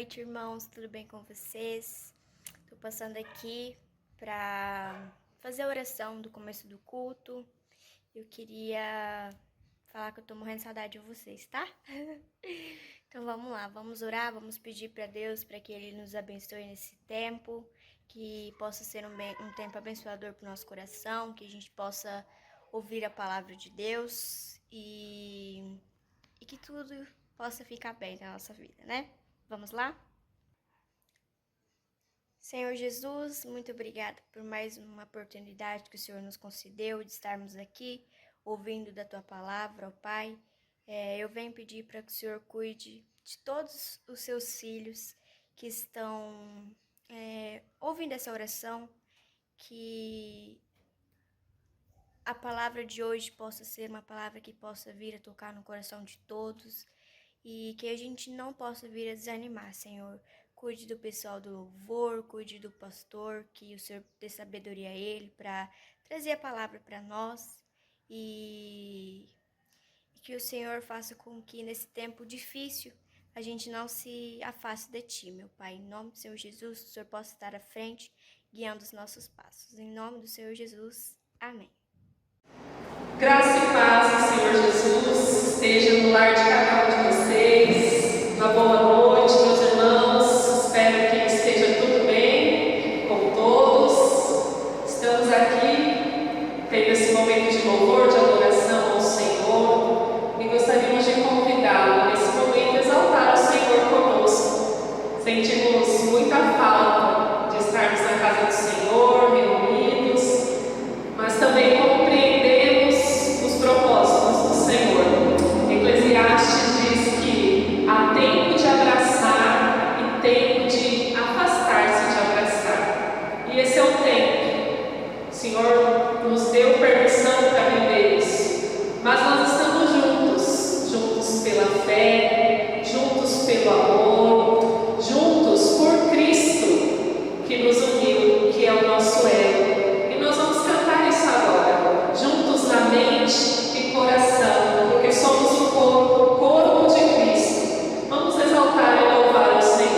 noite, irmãos. Tudo bem com vocês? Tô passando aqui para fazer a oração do começo do culto. Eu queria falar que eu tô morrendo de saudade de vocês, tá? Então vamos lá, vamos orar, vamos pedir para Deus para que Ele nos abençoe nesse tempo, que possa ser um tempo abençoador para o nosso coração, que a gente possa ouvir a palavra de Deus e que tudo possa ficar bem na nossa vida, né? Vamos lá? Senhor Jesus, muito obrigada por mais uma oportunidade que o Senhor nos concedeu de estarmos aqui ouvindo da Tua palavra, ó Pai. Eu venho pedir para que o Senhor cuide de todos os seus filhos que estão ouvindo essa oração, que a palavra de hoje possa ser uma palavra que possa vir a tocar no coração de todos e que a gente não possa vir a desanimar, Senhor. Cuide do pessoal do louvor, cuide do pastor, que o Senhor dê sabedoria a ele para trazer a palavra para nós e que o Senhor faça com que nesse tempo difícil a gente não se afaste de Ti, meu Pai. Em nome do Senhor Jesus, que o Senhor possa estar à frente, guiando os nossos passos. Em nome do Senhor Jesus, amém. Graça e paz do Senhor Jesus esteja no lar de cada um de vocês. Uma boa noite, meus irmãos. Espero que esteja tudo bem com todos. Estamos aqui, tendo esse momento de louvor, de adoração ao Senhor. E gostaríamos de convidá-lo nesse momento a exaltar o Senhor conosco. Sentimos muita falta de estarmos na casa do Senhor, reunidos, mas também compreendemos os propósitos do Senhor. Eclesiastes diz que há tempo de abraçar e tempo de afastar-se de abraçar. E esse é o tempo. O Senhor nos deu permissão para viver isso. Mas nós estamos juntos pela fé, juntos pelo amor, juntos por Cristo que nos uniu, que é o nosso elo. E nós vamos cantar isso agora, juntos na mente e coração, porque somos o corpo de Cristo. Vamos exaltar e louvar o Senhor.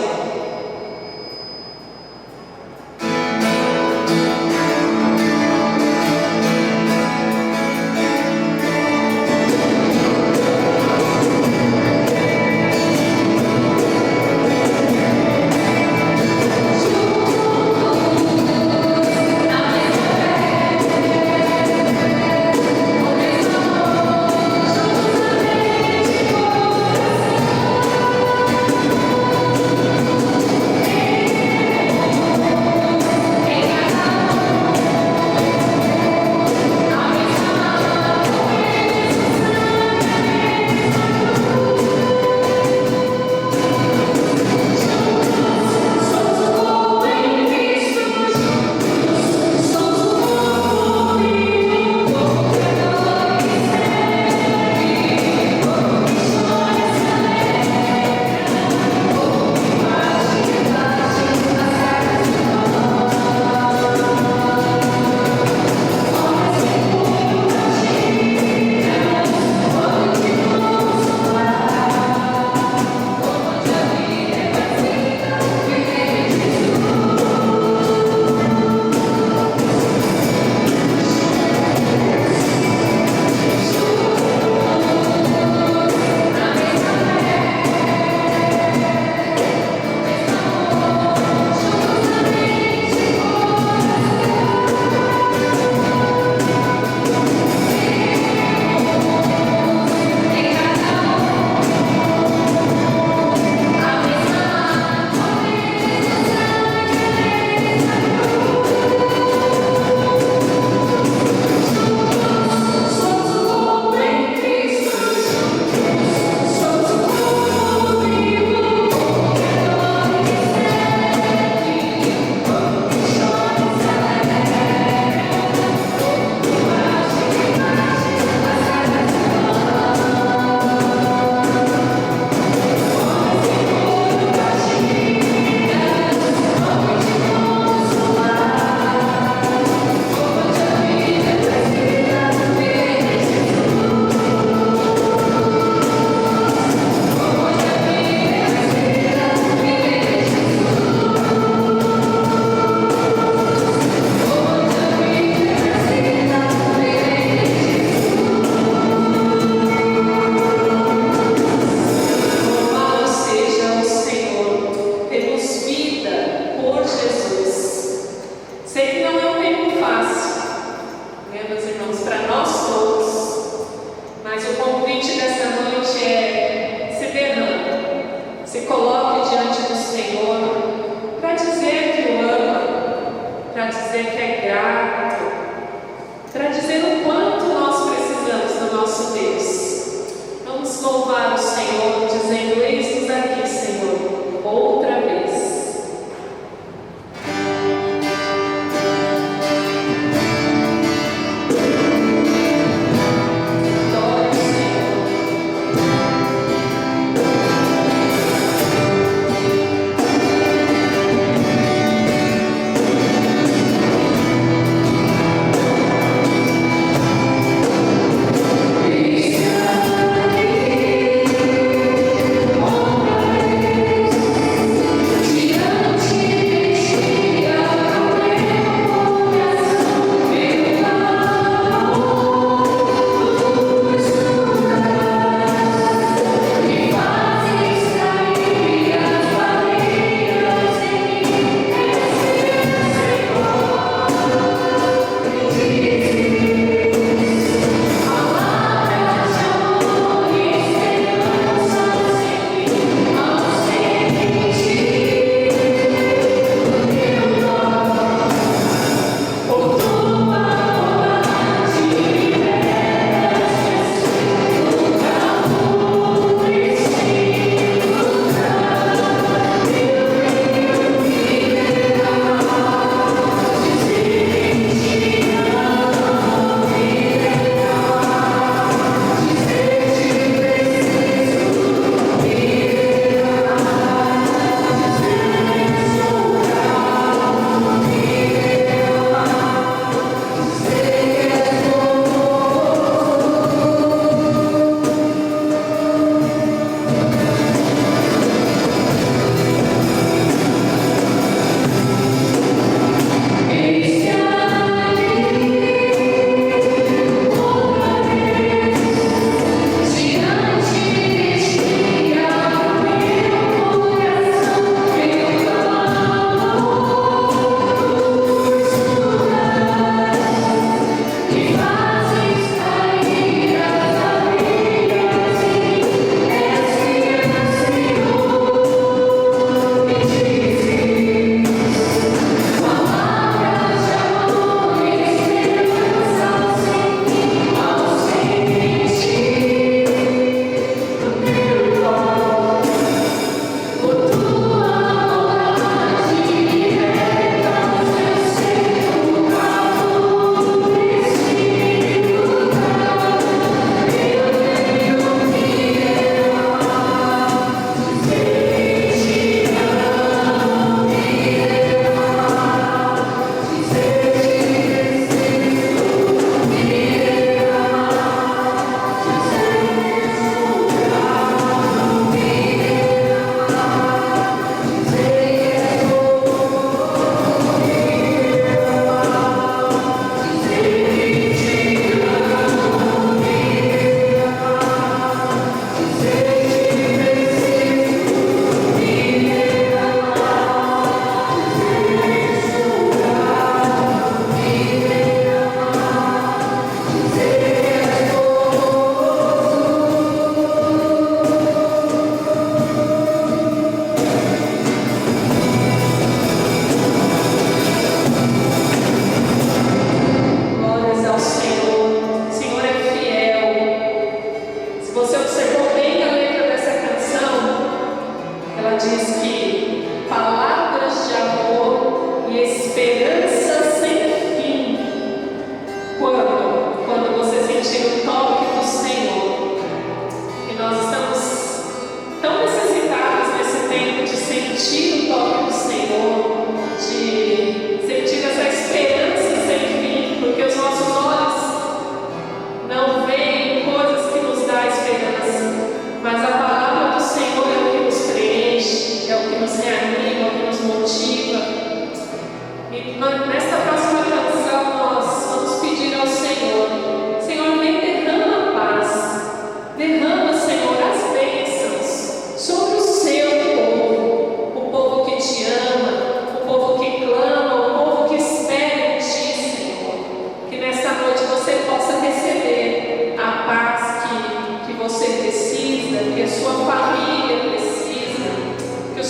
dizer que é grato, para dizer o quanto nós precisamos do nosso Deus. Vamos louvar o Senhor, dizendo: eis-nos aqui, Senhor, outra vez.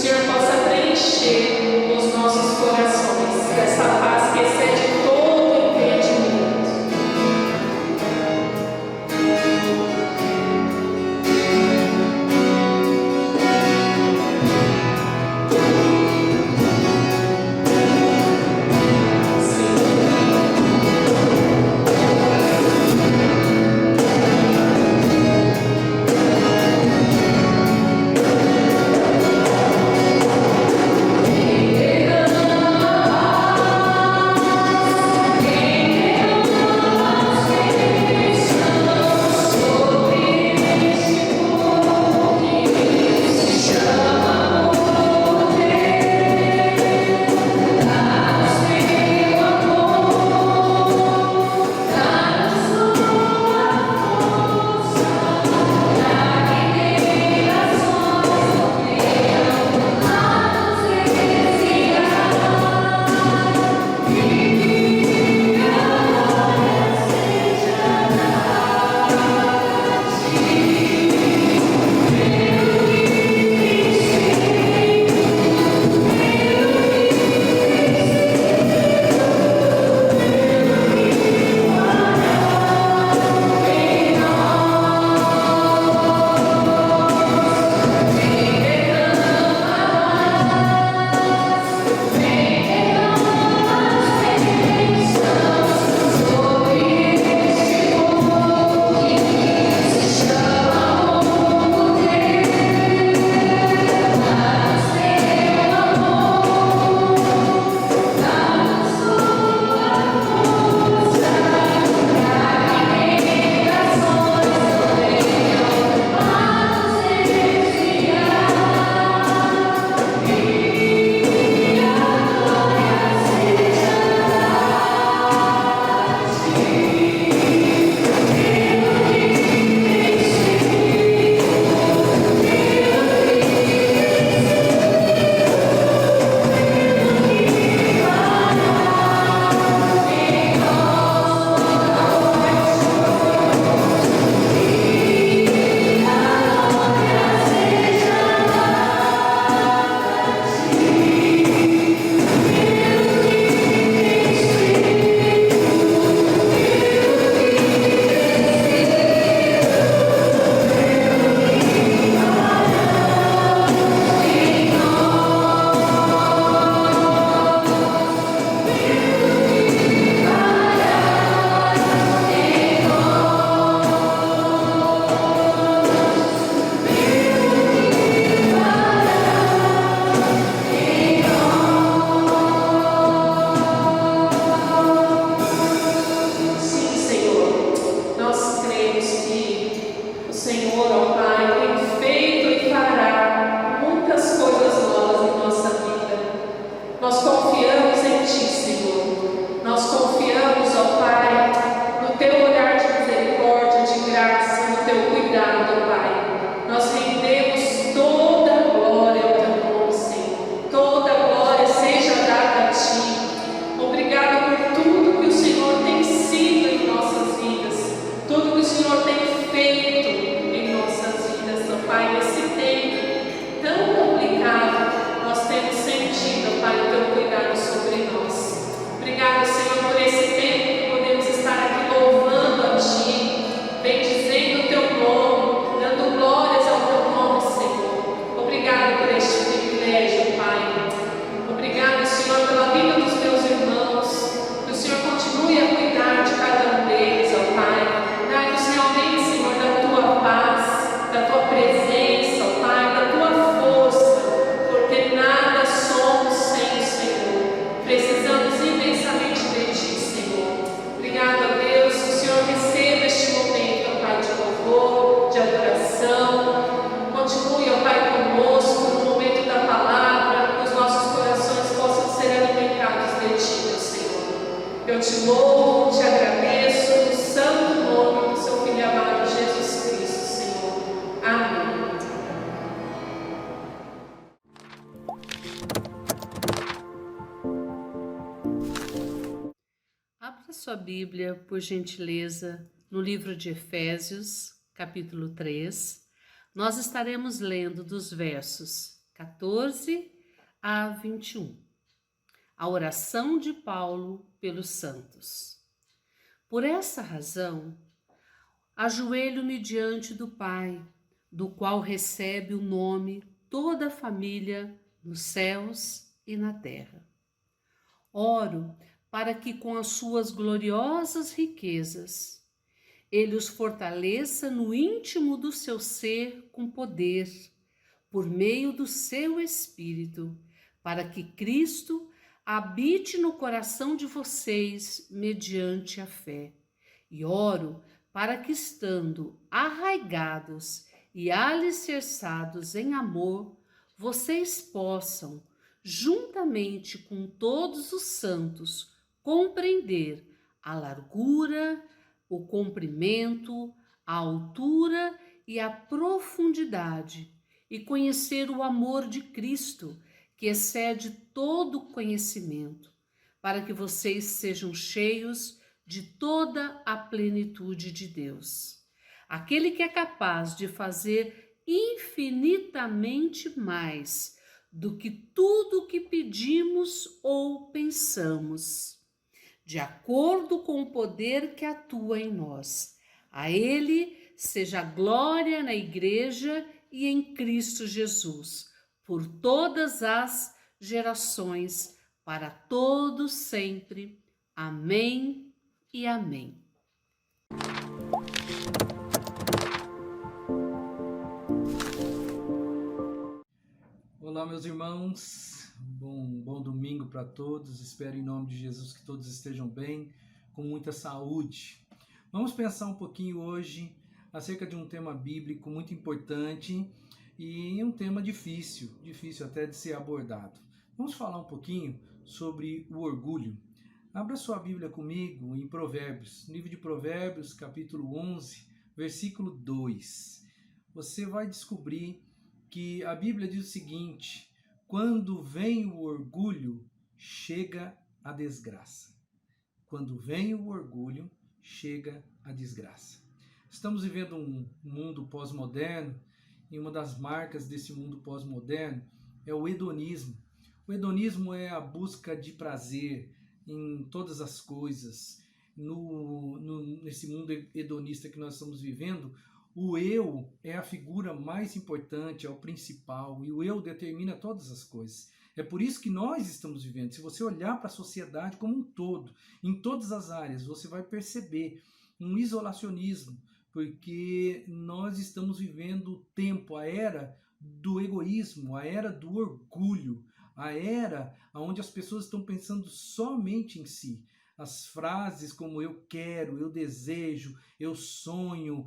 Senhor possa preencher os nossos corações dessa paz Eu te louvo, te agradeço no santo nome do seu Filho amado Jesus Cristo, Senhor. Amém. Abra sua Bíblia, por gentileza, no livro de Efésios, capítulo 3. Nós estaremos lendo dos versos 14 a 21. A oração de Paulo pelos santos. Por essa razão, ajoelho-me diante do Pai, do qual recebe o nome toda a família nos céus e na terra. Oro para que com as suas gloriosas riquezas Ele os fortaleça no íntimo do seu ser com poder, por meio do seu Espírito, para que Cristo habite no coração de vocês mediante a fé. E oro para que, estando arraigados e alicerçados em amor, vocês possam, juntamente com todos os santos, compreender a largura, o comprimento, a altura e a profundidade, e conhecer o amor de Cristo, que excede todo conhecimento, para que vocês sejam cheios de toda a plenitude de Deus. Aquele que é capaz de fazer infinitamente mais do que tudo o que pedimos ou pensamos, de acordo com o poder que atua em nós. A Ele seja a glória na Igreja e em Cristo Jesus, por todas as gerações, para todos sempre. Amém e amém. Olá, meus irmãos, bom domingo para todos. Espero em nome de Jesus que todos estejam bem, com muita saúde. Vamos pensar um pouquinho hoje acerca de um tema bíblico muito importante e um tema difícil até de ser abordado. Vamos falar um pouquinho sobre o orgulho. Abra sua Bíblia comigo em Provérbios, livro de Provérbios, capítulo 11, versículo 2. Você vai descobrir que a Bíblia diz o seguinte: quando vem o orgulho, chega a desgraça. Quando vem o orgulho, chega a desgraça. Estamos vivendo um mundo pós-moderno e uma das marcas desse mundo pós-moderno é o hedonismo. O hedonismo é a busca de prazer em todas as coisas. Nesse mundo hedonista que nós estamos vivendo, o eu é a figura mais importante, é o principal, e o eu determina todas as coisas. É por isso que nós estamos vivendo. Se você olhar para a sociedade como um todo, em todas as áreas, você vai perceber um isolacionismo, porque nós estamos vivendo o tempo, a era do egoísmo, a era do orgulho, a era onde as pessoas estão pensando somente em si. As frases como eu quero, eu desejo, eu sonho,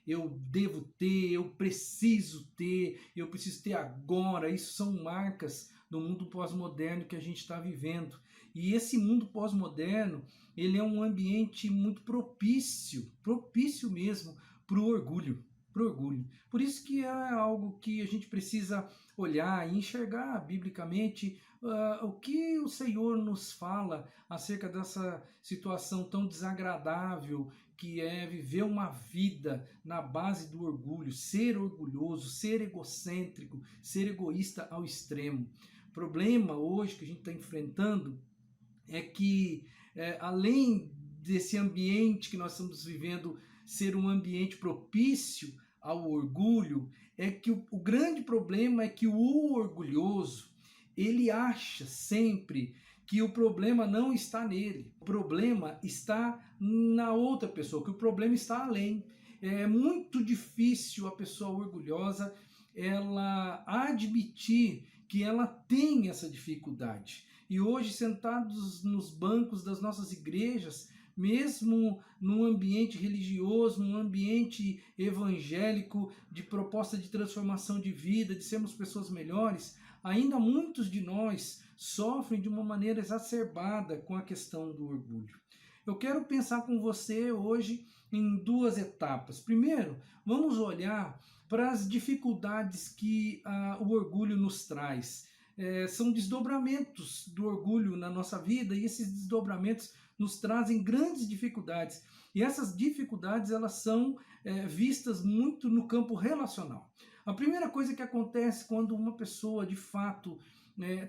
eu devo ter, eu preciso ter agora, isso são marcas do mundo pós-moderno que a gente está vivendo. E esse mundo pós-moderno, ele é um ambiente muito propício mesmo para o orgulho. Por isso que é algo que a gente precisa olhar e enxergar biblicamente o que o Senhor nos fala acerca dessa situação tão desagradável que é viver uma vida na base do orgulho, ser orgulhoso, ser egocêntrico, ser egoísta ao extremo. O problema hoje que a gente está enfrentando é que, além desse ambiente que nós estamos vivendo ser um ambiente propício ao orgulho, é que o grande problema é que o orgulhoso, ele acha sempre que o problema não está nele, o problema está na outra pessoa, que o problema está além. É muito difícil a pessoa orgulhosa ela admitir que ela tem essa dificuldade. E hoje, sentados nos bancos das nossas igrejas, mesmo num ambiente religioso, num ambiente evangélico, de proposta de transformação de vida, de sermos pessoas melhores, ainda muitos de nós sofrem de uma maneira exacerbada com a questão do orgulho. Eu quero pensar com você hoje em duas etapas. Primeiro, vamos olhar para as dificuldades que o orgulho nos traz. São desdobramentos do orgulho na nossa vida e esses desdobramentos nos trazem grandes dificuldades. E essas dificuldades elas são vistas muito no campo relacional. A primeira coisa que acontece quando uma pessoa de fato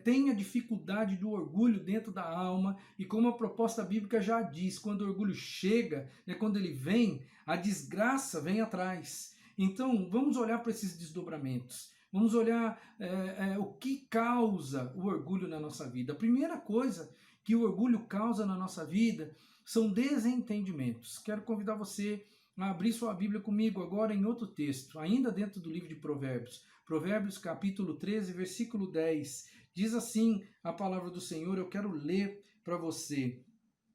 tem a dificuldade do orgulho dentro da alma, e como a proposta bíblica já diz, quando o orgulho chega, quando ele vem, a desgraça vem atrás. Então vamos olhar para esses desdobramentos. Vamos olhar o que causa o orgulho na nossa vida. A primeira coisa que o orgulho causa na nossa vida são desentendimentos. Quero convidar você a abrir sua Bíblia comigo agora em outro texto, ainda dentro do livro de Provérbios. Provérbios capítulo 13, versículo 10. Diz assim a palavra do Senhor, eu quero ler para você.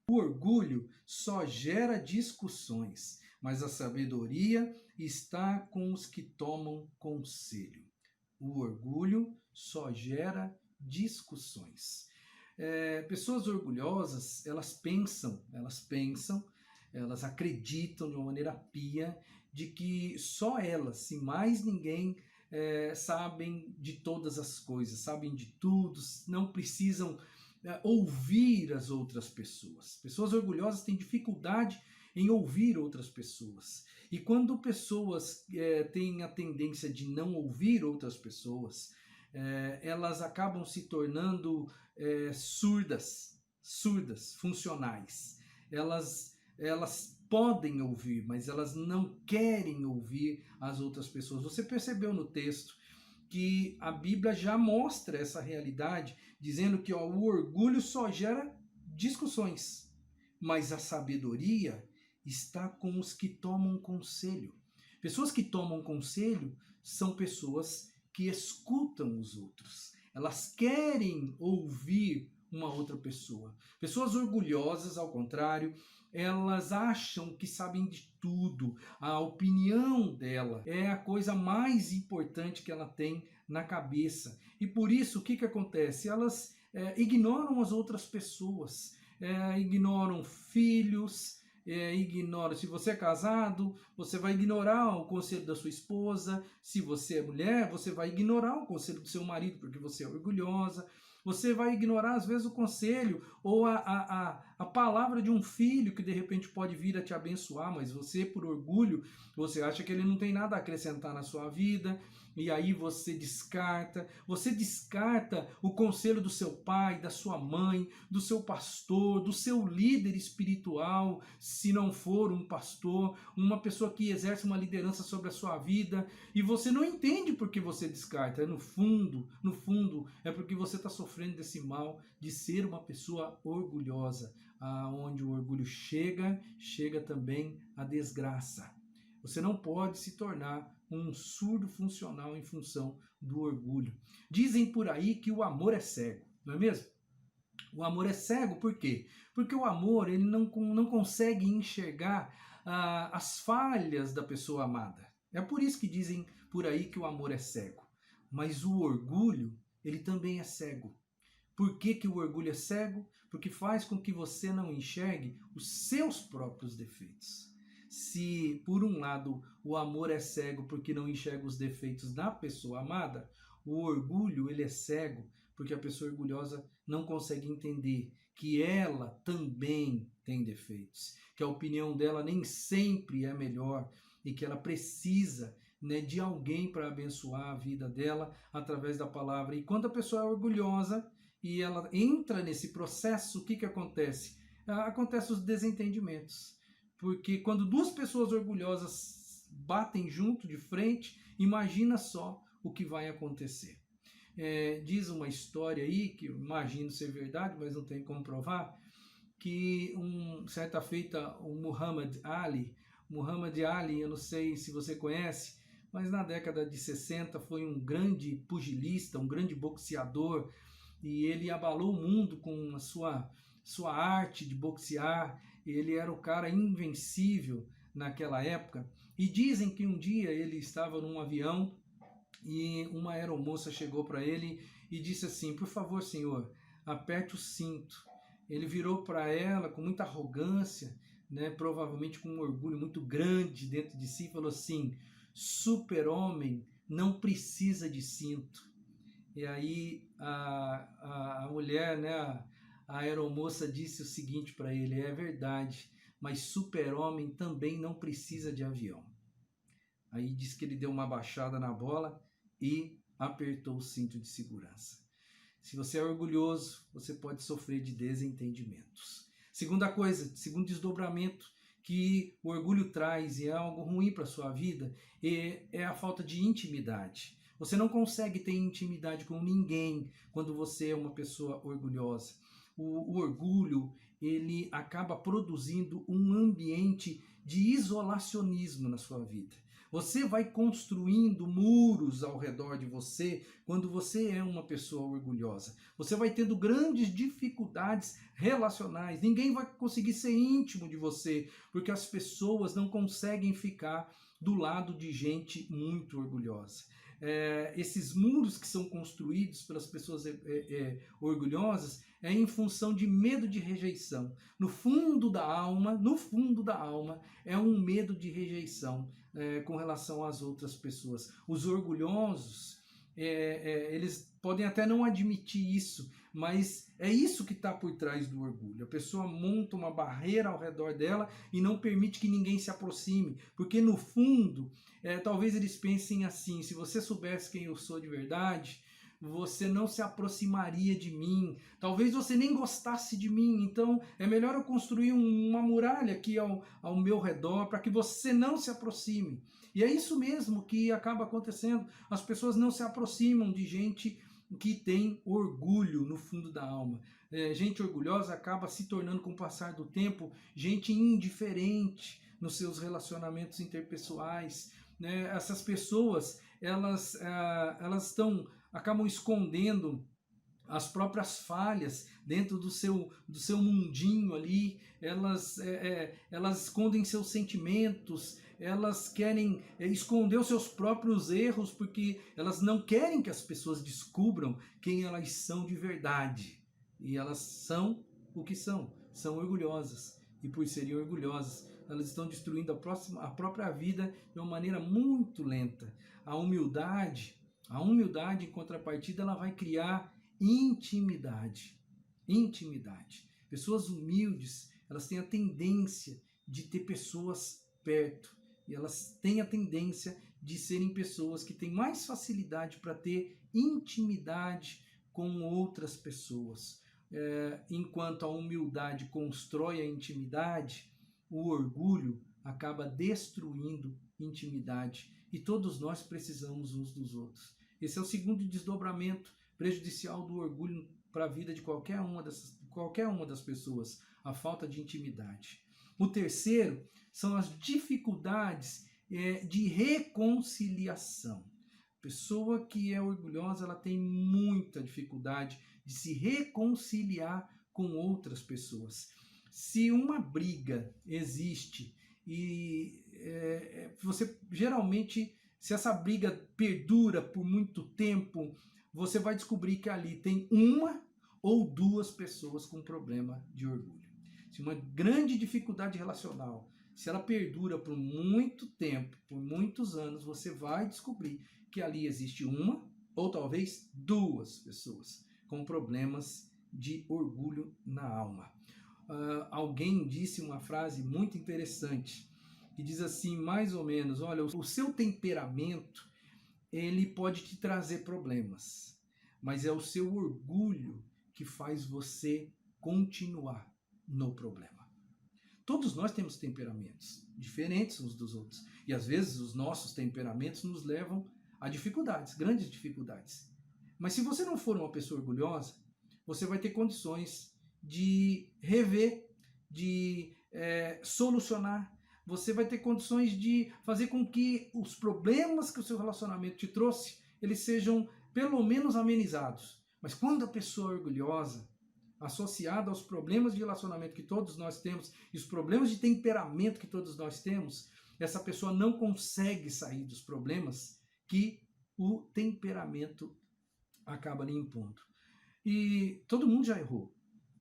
O orgulho só gera discussões, mas a sabedoria está com os que tomam conselho. O orgulho só gera discussões. Pessoas orgulhosas, elas acreditam de uma maneira pia de que só elas, e mais ninguém, sabem de todas as coisas, sabem de tudo, não precisam ouvir as outras pessoas. Pessoas orgulhosas têm dificuldade em ouvir outras pessoas. E quando pessoas têm a tendência de não ouvir outras pessoas, elas acabam se tornando surdas, funcionais. Elas podem ouvir, mas elas não querem ouvir as outras pessoas. Você percebeu no texto que a Bíblia já mostra essa realidade, dizendo que o orgulho só gera discussões, mas a sabedoria está com os que tomam conselho. Pessoas que tomam conselho são pessoas que escutam os outros. Elas querem ouvir uma outra pessoa. Pessoas orgulhosas, ao contrário, elas acham que sabem de tudo. A opinião dela é a coisa mais importante que ela tem na cabeça. E por isso, o que acontece? Elas ignoram as outras pessoas, ignoram filhos, ignora. Se você é casado, você vai ignorar o conselho da sua esposa. Se você é mulher, você vai ignorar o conselho do seu marido porque você é orgulhosa. Você vai ignorar às vezes o conselho ou a palavra de um filho que de repente pode vir a te abençoar, mas você, por orgulho, você acha que ele não tem nada a acrescentar na sua vida. E aí você descarta o conselho do seu pai, da sua mãe, do seu pastor, do seu líder espiritual, se não for um pastor, uma pessoa que exerce uma liderança sobre a sua vida, e você não entende por que você descarta. No fundo, é porque você está sofrendo desse mal de ser uma pessoa orgulhosa. Onde o orgulho chega também a desgraça. Você não pode se tornar um surdo funcional em função do orgulho. Dizem por aí que o amor é cego, não é mesmo? O amor é cego por quê? Porque o amor ele não consegue enxergar as falhas da pessoa amada. É por isso que dizem por aí que o amor é cego. Mas o orgulho, ele também é cego. Por que o orgulho é cego? Porque faz com que você não enxergue os seus próprios defeitos. Se, por um lado, o amor é cego porque não enxerga os defeitos da pessoa amada, o orgulho ele é cego porque a pessoa orgulhosa não consegue entender que ela também tem defeitos, que a opinião dela nem sempre é melhor e que ela precisa de alguém para abençoar a vida dela através da palavra. E quando a pessoa é orgulhosa e ela entra nesse processo, o que acontece? Acontecem os desentendimentos. Porque quando duas pessoas orgulhosas batem junto, de frente, imagina só o que vai acontecer. Diz uma história aí, que eu imagino ser verdade, mas não tem como provar, que certa feita o Muhammad Ali, eu não sei se você conhece, mas na década de 60 foi um grande pugilista, um grande boxeador, e ele abalou o mundo com a sua arte de boxear. Ele era o cara invencível naquela época. E dizem que um dia ele estava num avião e uma aeromoça chegou para ele e disse assim: por favor, senhor, aperte o cinto. Ele virou para ela com muita arrogância, né, provavelmente com um orgulho muito grande dentro de si, e falou assim: super-homem não precisa de cinto. E aí a mulher, né, a aeromoça disse o seguinte para ele: é verdade, mas super-homem também não precisa de avião. Aí diz que ele deu uma baixada na bola e apertou o cinto de segurança. Se você é orgulhoso, você pode sofrer de desentendimentos. Segunda coisa, segundo desdobramento que o orgulho traz e é algo ruim para a sua vida, é a falta de intimidade. Você não consegue ter intimidade com ninguém quando você é uma pessoa orgulhosa. O orgulho, ele acaba produzindo um ambiente de isolacionismo na sua vida. Você vai construindo muros ao redor de você quando você é uma pessoa orgulhosa. Você vai tendo grandes dificuldades relacionais. Ninguém vai conseguir ser íntimo de você, porque as pessoas não conseguem ficar do lado de gente muito orgulhosa. Esses muros que são construídos pelas pessoas orgulhosas é em função de medo de rejeição. No fundo da alma, é um medo de rejeição com relação às outras pessoas. Os orgulhosos, eles podem até não admitir isso, mas é isso que está por trás do orgulho. A pessoa monta uma barreira ao redor dela e não permite que ninguém se aproxime, porque no fundo, talvez eles pensem assim: se você soubesse quem eu sou de verdade, você não se aproximaria de mim, talvez você nem gostasse de mim, então é melhor eu construir uma muralha aqui ao meu redor para que você não se aproxime. E é isso mesmo que acaba acontecendo, as pessoas não se aproximam de gente que tem orgulho no fundo da alma. Gente orgulhosa acaba se tornando, com o passar do tempo, gente indiferente nos seus relacionamentos interpessoais, né? Essas pessoas, elas acabam escondendo as próprias falhas dentro do seu mundinho ali, elas escondem seus sentimentos, elas querem esconder os seus próprios erros, porque elas não querem que as pessoas descubram quem elas são de verdade. E elas são o que são orgulhosas. E por serem orgulhosas, elas estão destruindo a própria vida de uma maneira muito lenta. A humildade, em contrapartida, ela vai criar intimidade. Pessoas humildes, elas têm a tendência de ter pessoas perto. E elas têm a tendência de serem pessoas que têm mais facilidade para ter intimidade com outras pessoas. Enquanto a humildade constrói a intimidade, o orgulho acaba destruindo intimidade. E todos nós precisamos uns dos outros. Esse é o segundo desdobramento prejudicial do orgulho para a vida de qualquer uma das pessoas, a falta de intimidade. O terceiro são as dificuldades de reconciliação. A pessoa que é orgulhosa, ela tem muita dificuldade de se reconciliar com outras pessoas. Se uma briga existe e você geralmente, se essa briga perdura por muito tempo, você vai descobrir que ali tem uma ou duas pessoas com problema de orgulho. Se uma grande dificuldade relacional, se ela perdura por muito tempo, por muitos anos, você vai descobrir que ali existe uma ou talvez duas pessoas com problemas de orgulho na alma. Alguém disse uma frase muito interessante, que diz assim, mais ou menos: olha, o seu temperamento, ele pode te trazer problemas, mas é o seu orgulho que faz você continuar no problema. Todos nós temos temperamentos diferentes uns dos outros, e às vezes os nossos temperamentos nos levam a dificuldades, grandes dificuldades. Mas se você não for uma pessoa orgulhosa, você vai ter condições de rever, de solucionar. Você vai ter condições de fazer com que os problemas que o seu relacionamento te trouxe, eles sejam pelo menos amenizados. Mas quando a pessoa é orgulhosa, associada aos problemas de relacionamento que todos nós temos e os problemas de temperamento que todos nós temos, essa pessoa não consegue sair dos problemas que o temperamento acaba lhe impondo. E todo mundo já errou.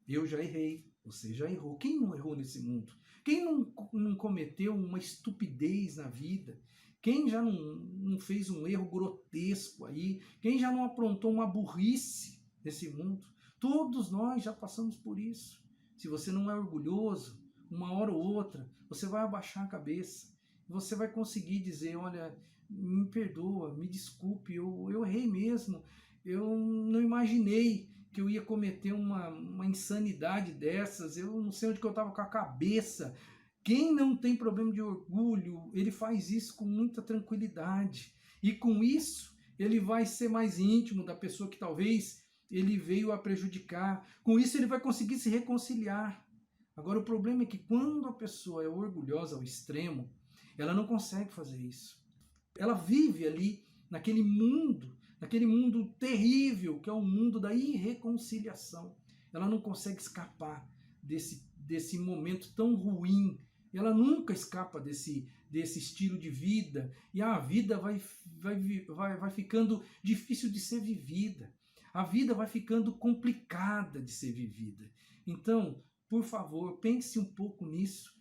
Eu já errei, você já errou. Quem não errou nesse mundo? Quem não cometeu uma estupidez na vida? Quem já não fez um erro grotesco aí? Quem já não aprontou uma burrice nesse mundo? Todos nós já passamos por isso. Se você não é orgulhoso, uma hora ou outra, você vai abaixar a cabeça. Você vai conseguir dizer, olha, me perdoa, me desculpe, eu errei mesmo. Eu não imaginei que eu ia cometer uma insanidade dessas. Eu não sei onde que eu estava com a cabeça. Quem não tem problema de orgulho, ele faz isso com muita tranquilidade. E com isso, ele vai ser mais íntimo da pessoa que talvez ele veio a prejudicar. Com isso, ele vai conseguir se reconciliar. Agora, o problema é que quando a pessoa é orgulhosa ao extremo, ela não consegue fazer isso. Ela vive ali naquele mundo terrível, que é o mundo da irreconciliação. Ela não consegue escapar desse momento tão ruim. Ela nunca escapa desse estilo de vida. E a vida vai ficando difícil de ser vivida. A vida vai ficando complicada de ser vivida. Então, por favor, pense um pouco nisso.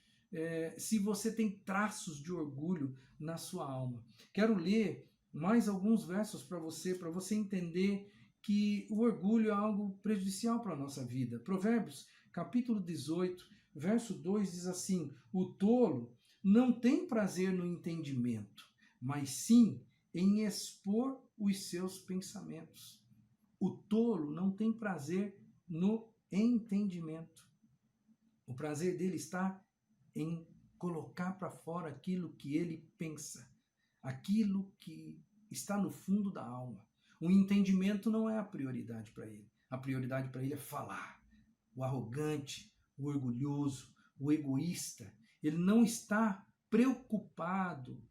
Se você tem traços de orgulho na sua alma. Quero ler mais alguns versos para você entender que o orgulho é algo prejudicial para a nossa vida. Provérbios, capítulo 18, verso 2 diz assim: o tolo não tem prazer no entendimento, mas sim em expor os seus pensamentos. O tolo não tem prazer no entendimento. O prazer dele está em colocar para fora aquilo que ele pensa, aquilo que está no fundo da alma. O entendimento não é a prioridade para ele. A prioridade para ele é falar. O arrogante, o orgulhoso, o egoísta, ele não está preocupado,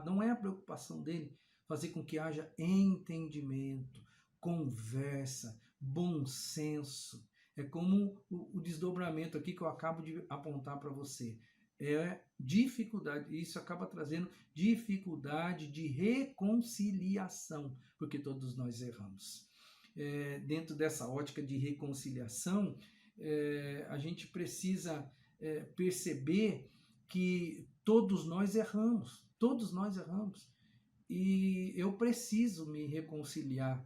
não é a preocupação dele fazer com que haja entendimento, conversa, bom senso. É como o desdobramento aqui que eu acabo de apontar para você. É dificuldade, isso acaba trazendo dificuldade de reconciliação, porque todos nós erramos. Dentro dessa ótica de reconciliação, a gente precisa perceber que todos nós erramos, e eu preciso me reconciliar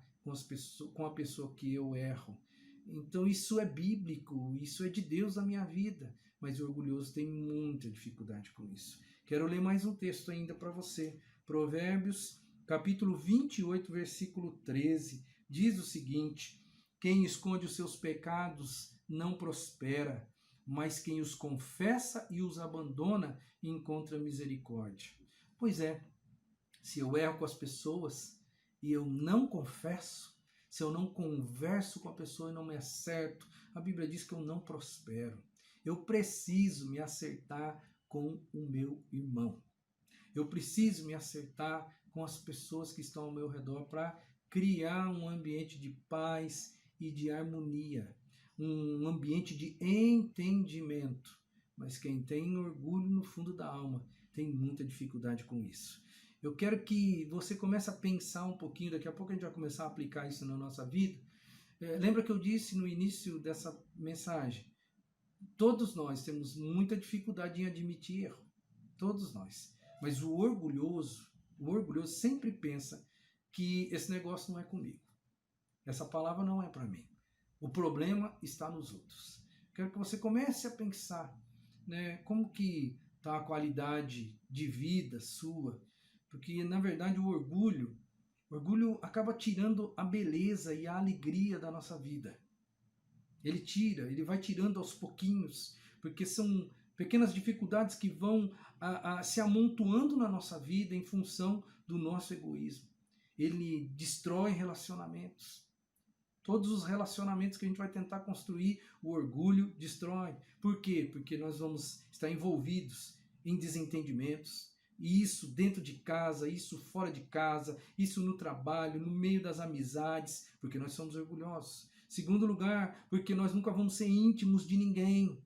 com a pessoa que eu erro. Então isso é bíblico, isso é de Deus na minha vida, mas o orgulhoso tem muita dificuldade com isso. Quero ler mais um texto ainda para você. Provérbios, capítulo 28, versículo 13, diz o seguinte: quem esconde os seus pecados não prospera, mas quem os confessa e os abandona encontra misericórdia. Pois é, se eu erro com as pessoas e eu não confesso, se eu não converso com a pessoa e não me acerto, a Bíblia diz que eu não prospero. Eu preciso me acertar com o meu irmão. Eu preciso me acertar com as pessoas que estão ao meu redor para criar um ambiente de paz e de harmonia, um ambiente de entendimento. Mas quem tem orgulho no fundo da alma tem muita dificuldade com isso. Eu quero que você comece a pensar um pouquinho, daqui a pouco a gente vai começar a aplicar isso na nossa vida. Lembra que eu disse no início dessa mensagem? Todos nós temos muita dificuldade em admitir erro. Todos nós. Mas o orgulhoso sempre pensa que esse negócio não é comigo. Essa palavra não é para mim. O problema está nos outros. Quero que você comece a pensar, né, como que está a qualidade de vida sua. Porque, na verdade, o orgulho acaba tirando a beleza e a alegria da nossa vida. Ele vai tirando aos pouquinhos, porque são pequenas dificuldades que vão se amontoando na nossa vida em função do nosso egoísmo. Ele destrói relacionamentos. Todos os relacionamentos que a gente vai tentar construir, o orgulho destrói. Por quê? Porque nós vamos estar envolvidos em desentendimentos. E isso dentro de casa, isso fora de casa, isso no trabalho, no meio das amizades, porque nós somos orgulhosos. Segundo lugar, porque nós nunca vamos ser íntimos de ninguém.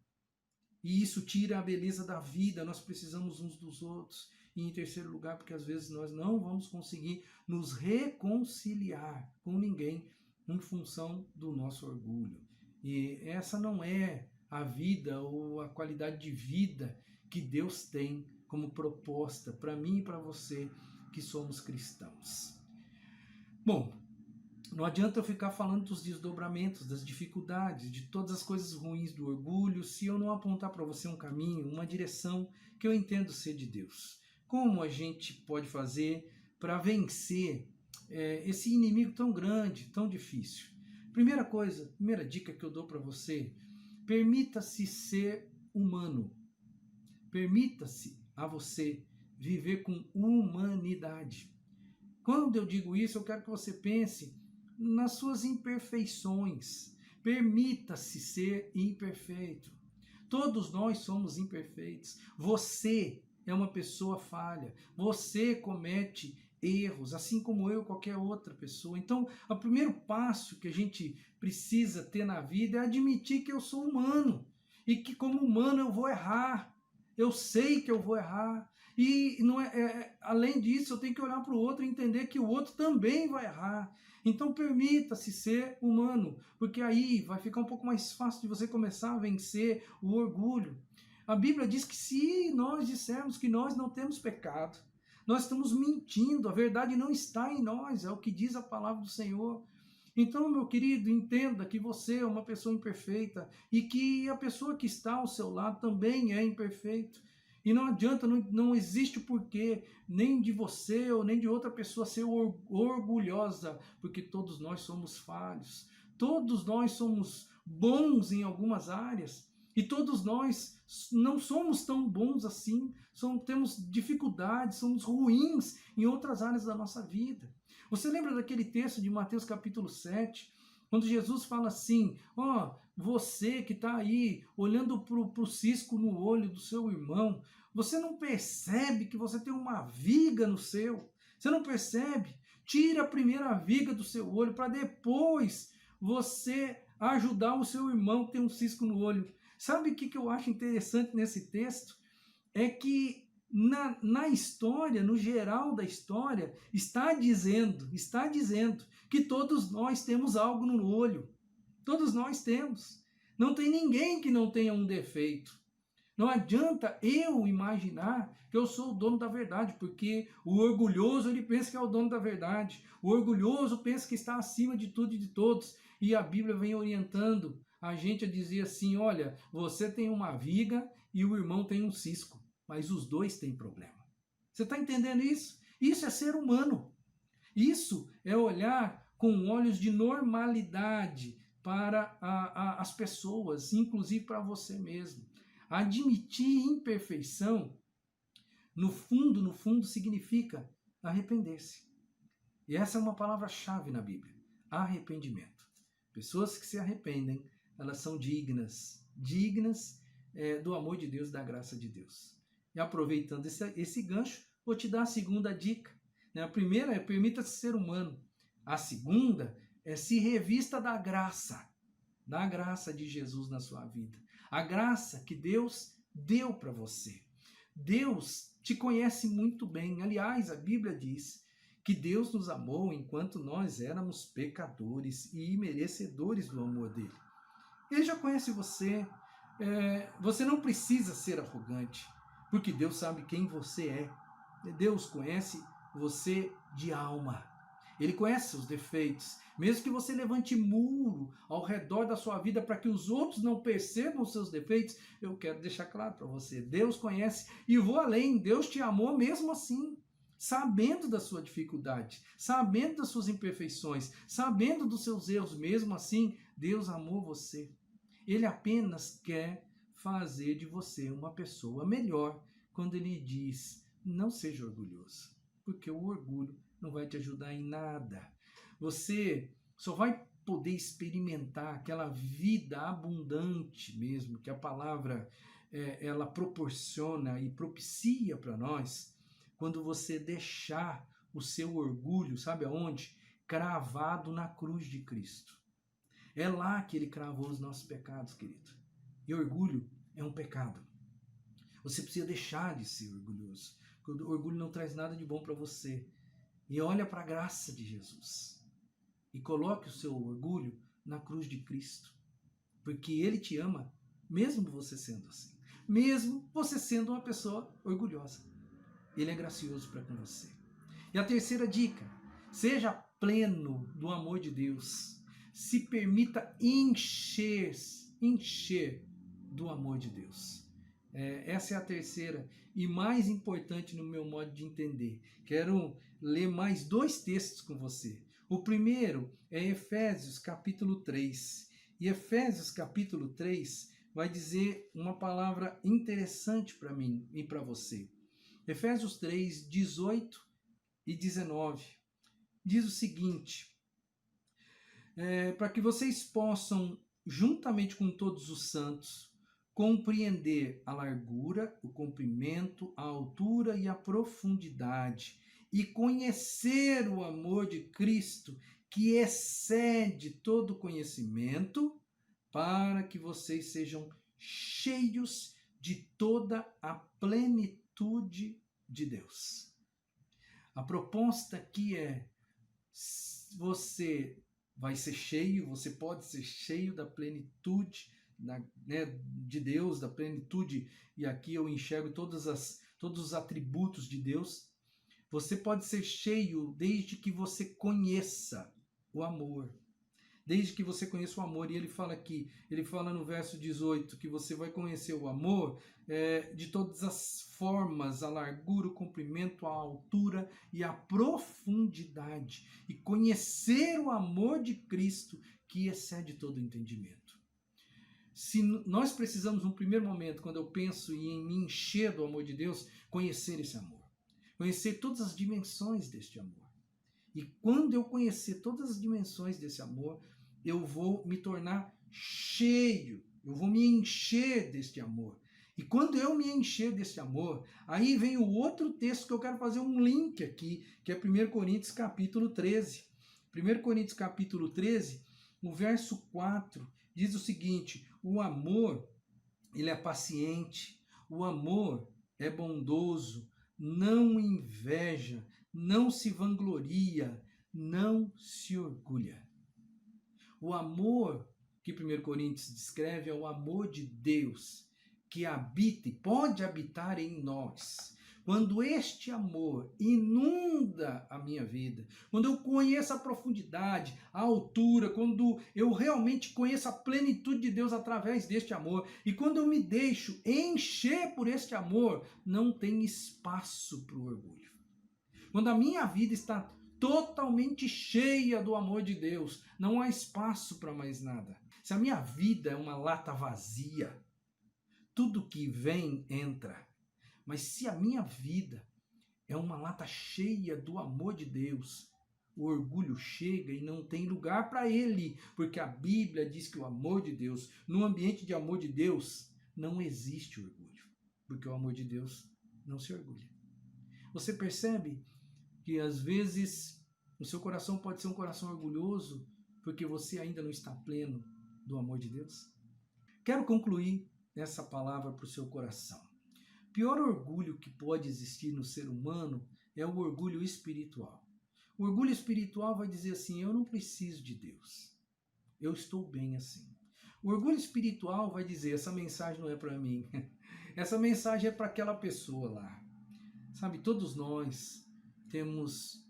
E isso tira a beleza da vida, nós precisamos uns dos outros. E em terceiro lugar, porque às vezes nós não vamos conseguir nos reconciliar com ninguém em função do nosso orgulho. E essa não é a vida ou a qualidade de vida que Deus tem como proposta para mim e para você que somos cristãos. Bom, não adianta eu ficar falando dos desdobramentos, das dificuldades, de todas as coisas ruins do orgulho, se eu não apontar para você um caminho, uma direção que eu entendo ser de Deus. Como a gente pode fazer para vencer esse inimigo tão grande, tão difícil? Primeira dica que eu dou para você: permita-se ser humano. Permita-se a você viver com humanidade. Quando eu digo isso, eu quero que você pense nas suas imperfeições. Permita-se ser imperfeito. Todos nós somos imperfeitos. Você é uma pessoa falha. Você comete erros, assim como eu, qualquer outra pessoa. Então, o primeiro passo que a gente precisa ter na vida é admitir que eu sou humano e que, como humano, eu vou errar. Eu sei que eu vou errar. E não além disso, eu tenho que olhar para o outro e entender que o outro também vai errar. Então, permita-se ser humano, porque aí vai ficar um pouco mais fácil de você começar a vencer o orgulho. A Bíblia diz que se nós dissermos que nós não temos pecado, nós estamos mentindo, a verdade não está em nós, é o que diz a palavra do Senhor. Então, meu querido, entenda que você é uma pessoa imperfeita e que a pessoa que está ao seu lado também é imperfeita. E não adianta, não existe porquê nem de você ou nem de outra pessoa ser orgulhosa, porque todos nós somos falhos, todos nós somos bons em algumas áreas e todos nós não somos tão bons assim, temos dificuldades, somos ruins em outras áreas da nossa vida. Você lembra daquele texto de Mateus capítulo 7, quando Jesus fala assim: você que está aí olhando para o cisco no olho do seu irmão, você não percebe que você tem uma viga no seu? Você não percebe? Tira a primeira viga do seu olho para depois você ajudar o seu irmão que tem um cisco no olho. Sabe o que eu acho interessante nesse texto? É que na história, no geral da história, está dizendo que todos nós temos algo no olho. Todos nós temos. Não tem ninguém que não tenha um defeito. Não adianta eu imaginar que eu sou o dono da verdade, porque o orgulhoso ele pensa que é o dono da verdade. O orgulhoso pensa que está acima de tudo e de todos. E a Bíblia vem orientando a gente a dizer assim: olha, você tem uma viga e o irmão tem um cisco, mas os dois têm problema. Você está entendendo isso? Isso é ser humano. Isso é olhar com olhos de normalidade para as pessoas, inclusive para você mesmo. Admitir imperfeição, no fundo, significa arrepender-se. E essa é uma palavra-chave na Bíblia: arrependimento. Pessoas que se arrependem, elas são dignas do amor de Deus, da graça de Deus. E aproveitando esse gancho, vou te dar a segunda dica. A primeira é: permita-se ser humano. A segunda é: se revista da graça de Jesus na sua vida. A graça que Deus deu para você. Deus te conhece muito bem. Aliás, a Bíblia diz que Deus nos amou enquanto nós éramos pecadores e merecedores do amor dele. Ele já conhece você. Você não precisa ser arrogante, porque Deus sabe quem você é. Deus conhece você de alma. Ele conhece seus defeitos. Mesmo que você levante muro ao redor da sua vida para que os outros não percebam os seus defeitos, eu quero deixar claro para você: Deus conhece, e vou além, Deus te amou mesmo assim, sabendo da sua dificuldade, sabendo das suas imperfeições, sabendo dos seus erros, mesmo assim, Deus amou você. Ele apenas quer fazer de você uma pessoa melhor quando ele diz: não seja orgulhoso, porque o orgulho não vai te ajudar em nada. Você só vai poder experimentar aquela vida abundante mesmo que a palavra ela proporciona e propicia para nós quando você deixar o seu orgulho, sabe aonde? Cravado na cruz de Cristo. É lá que ele cravou os nossos pecados, querido. E orgulho é um pecado. Você precisa deixar de ser orgulhoso. O orgulho não traz nada de bom para você. E olha para a graça de Jesus. e coloque o seu orgulho na cruz de Cristo, porque Ele te ama, mesmo você sendo assim, mesmo você sendo uma pessoa orgulhosa. Ele é gracioso para com você. E a terceira dica: seja pleno do amor de Deus. Se permita encher do amor de Deus. Essa é a terceira e mais importante no meu modo de entender. Quero ler mais 2 textos com você. O primeiro é Efésios capítulo 3. E Efésios capítulo 3 vai dizer uma palavra interessante para mim e para você. Efésios 3, 18 e 19. Diz o seguinte: para que vocês possam, juntamente com todos os santos, compreender a largura, o comprimento, a altura e a profundidade, e conhecer o amor de Cristo, que excede todo conhecimento, para que vocês sejam cheios de toda a plenitude de Deus. A proposta aqui é: você vai ser cheio, você pode ser cheio da plenitude de Deus, da plenitude, e aqui eu enxergo todos os atributos de Deus. Você pode ser cheio desde que você conheça o amor. Desde que você conheça o amor. E ele fala aqui, ele fala no verso 18, que você vai conhecer o amor de todas as formas, a largura, o comprimento, a altura e a profundidade. E conhecer o amor de Cristo, que excede todo entendimento. Se nós precisamos, num primeiro momento, quando eu penso em me encher do amor de Deus, conhecer esse amor. Conhecer todas as dimensões deste amor. E quando eu conhecer todas as dimensões desse amor, eu vou me tornar cheio, eu vou me encher deste amor. E quando eu me encher deste amor, aí vem o outro texto que eu quero fazer um link aqui, que é 1 Coríntios capítulo 13. 1 Coríntios capítulo 13, no verso 4, diz o seguinte: o amor, ele é paciente, o amor é bondoso, não inveja, não se vangloria, não se orgulha. O amor que 1 Coríntios descreve é o amor de Deus, que habita e pode habitar em nós. Quando este amor inunda a minha vida, quando eu conheço a profundidade, a altura, quando eu realmente conheço a plenitude de Deus através deste amor, e quando eu me deixo encher por este amor, não tem espaço para o orgulho. Quando a minha vida está totalmente cheia do amor de Deus, não há espaço para mais nada. Se a minha vida é uma lata vazia, tudo que vem entra. Mas se a minha vida é uma lata cheia do amor de Deus, o orgulho chega e não tem lugar para ele, porque a Bíblia diz que o amor de Deus, no ambiente de amor de Deus, não existe orgulho, porque o amor de Deus não se orgulha. Você percebe que às vezes o seu coração pode ser um coração orgulhoso porque você ainda não está pleno do amor de Deus? Quero concluir essa palavra para o seu coração. O pior orgulho que pode existir no ser humano é o orgulho espiritual. O orgulho espiritual vai dizer assim: eu não preciso de Deus, eu estou bem assim. O orgulho espiritual vai dizer: essa mensagem não é para mim, essa mensagem é para aquela pessoa lá. Sabe, todos nós temos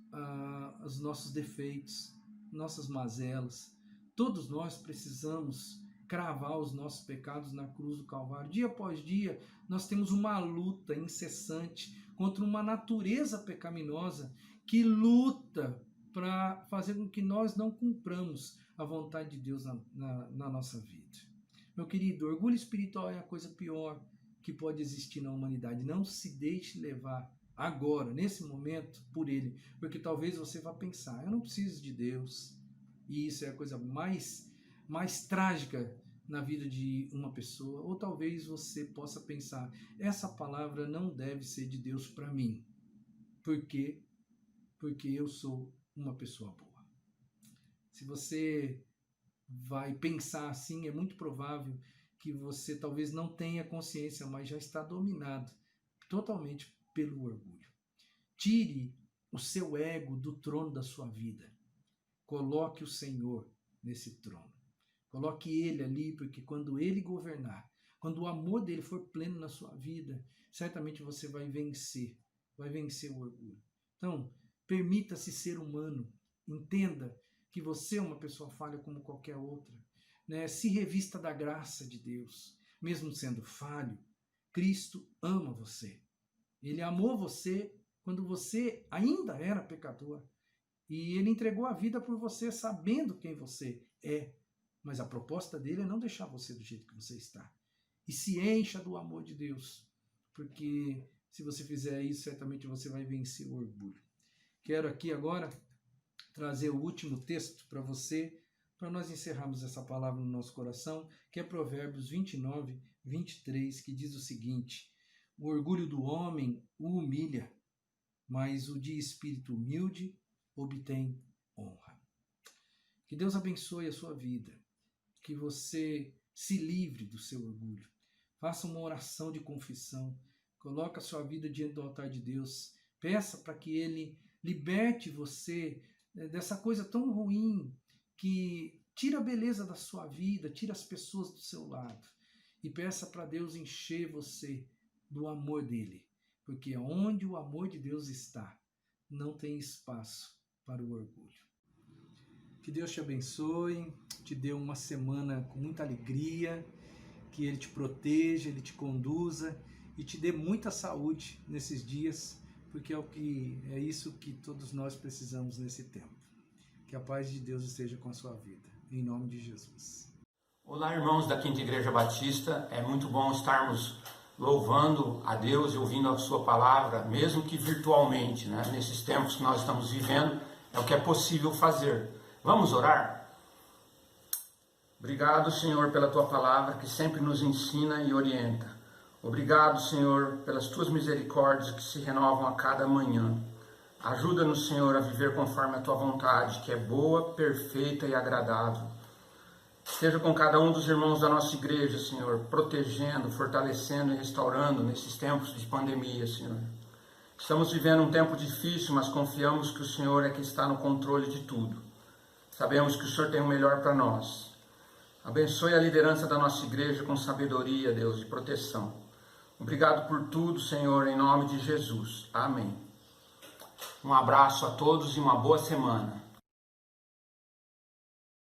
os nossos defeitos, nossas mazelas. Todos nós precisamos cravar os nossos pecados na cruz do Calvário. Dia após dia, nós temos uma luta incessante contra uma natureza pecaminosa que luta para fazer com que nós não cumpramos a vontade de Deus na nossa vida. Meu querido, orgulho espiritual é a coisa pior que pode existir na humanidade. Não se deixe levar agora, nesse momento, por ele, porque talvez você vá pensar: eu não preciso de Deus. E isso é a coisa mais trágica na vida de uma pessoa. Ou talvez você possa pensar: essa palavra não deve ser de Deus para mim. Por quê? Porque eu sou uma pessoa boa. Se você vai pensar assim, é muito provável que você talvez não tenha consciência, mas já está dominado totalmente pelo orgulho. Tire o seu ego do trono da sua vida. coloque o Senhor nesse trono. Coloque Ele ali, porque quando Ele governar, quando o amor dele for pleno na sua vida, certamente você vai vencer o orgulho. Então, permita-se ser humano, entenda que você é uma pessoa falha como qualquer outra, né? Se revista da graça de Deus, mesmo sendo falho, Cristo ama você. Ele amou você quando você ainda era pecador. E ele entregou a vida por você, sabendo quem você é. Mas a proposta dele é não deixar você do jeito que você está. E se encha do amor de Deus. Porque se você fizer isso, certamente você vai vencer o orgulho. Quero aqui agora trazer o último texto para você, para nós encerrarmos essa palavra no nosso coração, que é Provérbios 29, 23, que diz o seguinte: o orgulho do homem o humilha, mas o de espírito humilde obtém honra. Que Deus abençoe a sua vida, que você se livre do seu orgulho. Faça uma oração de confissão, coloque a sua vida diante do altar de Deus, peça para que Ele liberte você dessa coisa tão ruim que tira a beleza da sua vida, tira as pessoas do seu lado, e peça para Deus encher você do amor dele, porque onde o amor de Deus está, não tem espaço para o orgulho. Que Deus te abençoe, te dê uma semana com muita alegria, que Ele te proteja, Ele te conduza e te dê muita saúde nesses dias, porque é isso que todos nós precisamos nesse tempo. Que a paz de Deus esteja com a sua vida, em nome de Jesus. Olá, irmãos da Quinta Igreja Batista, é muito bom estarmos louvando a Deus e ouvindo a sua palavra, mesmo que virtualmente, né? Nesses tempos que nós estamos vivendo, é o que é possível fazer. Vamos orar? Obrigado, Senhor, pela tua palavra que sempre nos ensina e orienta. Obrigado, Senhor, pelas tuas misericórdias que se renovam a cada manhã. Ajuda-nos, Senhor, a viver conforme a tua vontade, que é boa, perfeita e agradável. Esteja com cada um dos irmãos da nossa igreja, Senhor, protegendo, fortalecendo e restaurando nesses tempos de pandemia, Senhor. Estamos vivendo um tempo difícil, mas confiamos que o Senhor é que está no controle de tudo. Sabemos que o Senhor tem o melhor para nós. Abençoe a liderança da nossa igreja com sabedoria, Deus, e proteção. Obrigado por tudo, Senhor, em nome de Jesus. Amém. Um abraço a todos e uma boa semana.